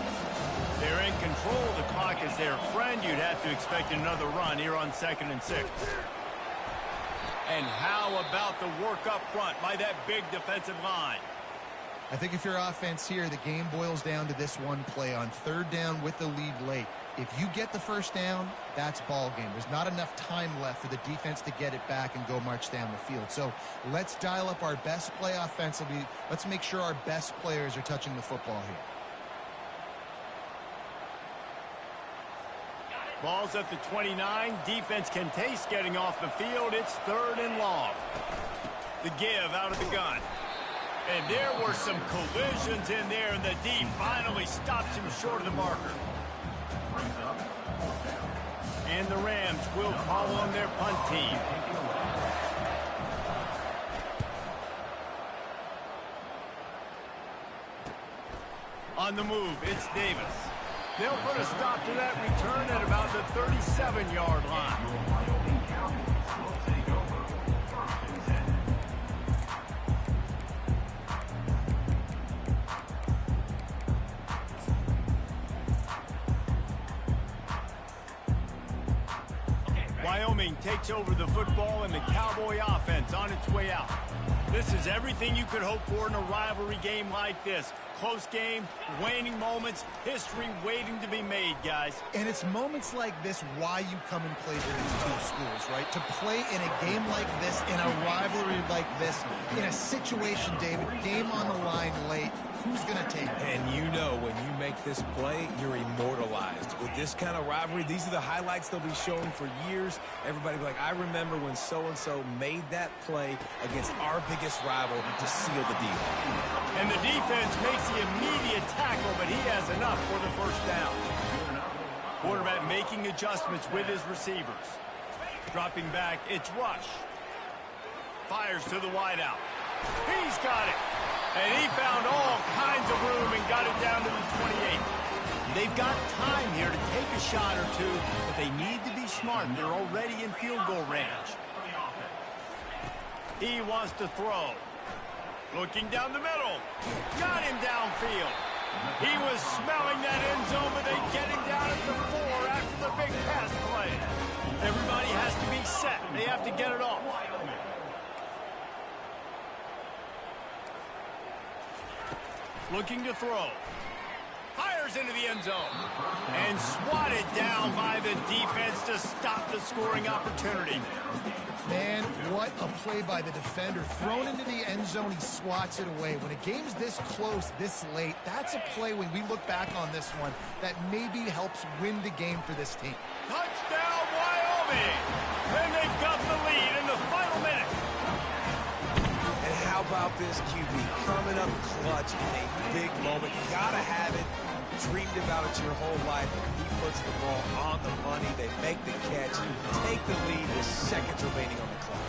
They're in control. The clock is their friend. You'd have to expect another run here on 2nd and 6. And how about the work up front by that big defensive line? I think if you're offense here, the game boils down to this one play on 3rd down with the lead late. If you get the first down, that's ball game. There's not enough time left for the defense to get it back and go march down the field. So let's dial up our best play offensively. Let's make sure our best players are touching the football here. Ball's at the 29. Defense can taste getting off the field. It's 3rd and long. The give out of the gun. And there were some collisions in there, and the D finally stops him short of the marker. And the Rams will call on their punt team. On the move, it's Davis. They'll put a stop to that return at about the 37-yard line. Wyoming takes over the football and the Cowboy offense on its way out. This is everything you could hope for in a rivalry game like this. Close game, waning moments, history waiting to be made, guys. And it's moments like this why you come and play for these two schools, right? To play in a game like this, in a rivalry like this, in a situation, David, game on the line late, who's going to take it? And you know when you make this play, you're immortalized. With this kind of rivalry, these are the highlights they'll be showing for years. Everybody will be like, I remember when so-and-so made that play against our biggest rival to seal the deal. And the defense makes the immediate tackle, but he has enough for the first down. Quarterback making adjustments with his receivers. Dropping back, it's Rush. Fires to the wideout. He's got it. And he found all kinds of room and got it down to the 28. They've got time here to take a shot or two, but they need to be smart. They're already in field goal range. He wants to throw. Looking down the middle. Got him downfield. He was smelling that end zone, but they get him down at the 4 after the big pass play. Everybody has to be set. They have to get it off. Looking to throw. Fires into the end zone. And swatted down by the defense to stop the scoring opportunity. Man, what a play by the defender. Thrown into the end zone, he swats it away. When a game's this close, this late, that's a play when we look back on this one that maybe helps win the game for this team. Touchdown, Wyoming! And they've got the lead in the final minute. And how about this QB coming up clutch in a big moment? You gotta have it. Dreamed about it your whole life. He puts the ball on the money. They make the catch. Take the lead with seconds remaining on the clock.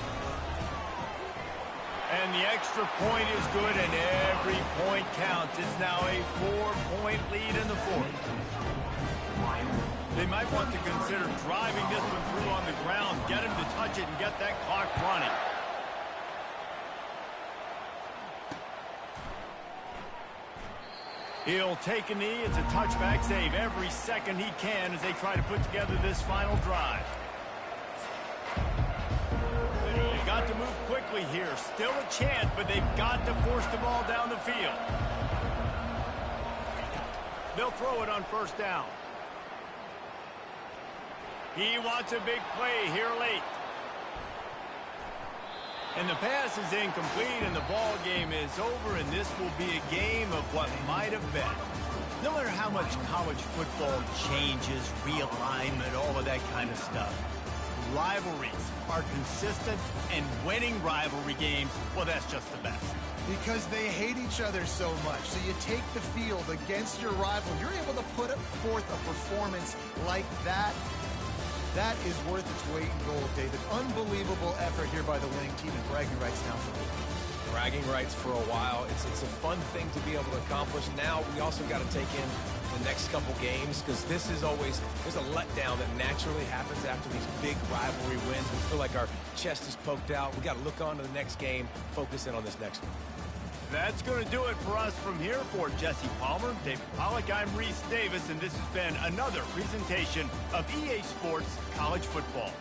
And the extra point is good, and every point counts. It's now a 4-point lead in the fourth. They might want to consider driving this one through on the ground, get him to touch it, and get that clock running. He'll take a knee. It's a touchback save every second he can as they try to put together this final drive. They've got to move quickly here. Still a chance, but they've got to force the ball down the field. They'll throw it on first down. He wants a big play here late. And the pass is incomplete, and the ball game is over, and this will be a game of what might have been. No matter how much college football changes, realignment, all of that kind of stuff, rivalries are consistent, and winning rivalry games, well, that's just the best. Because they hate each other so much. So you take the field against your rival. You're able to put forth a performance like that. That is worth its weight in gold, David. Unbelievable effort here by the winning team, and bragging rights now for me. Bragging rights for a while. It's a fun thing to be able to accomplish. Now we also got to take in the next couple games, because this is always, there's a letdown that naturally happens after these big rivalry wins. We feel like our chest is poked out. We got to look on to the next game, focus in on this next one. That's going to do it for us from here. For Jesse Palmer, David Pollack, I'm Reese Davis, and this has been another presentation of EA Sports College Football.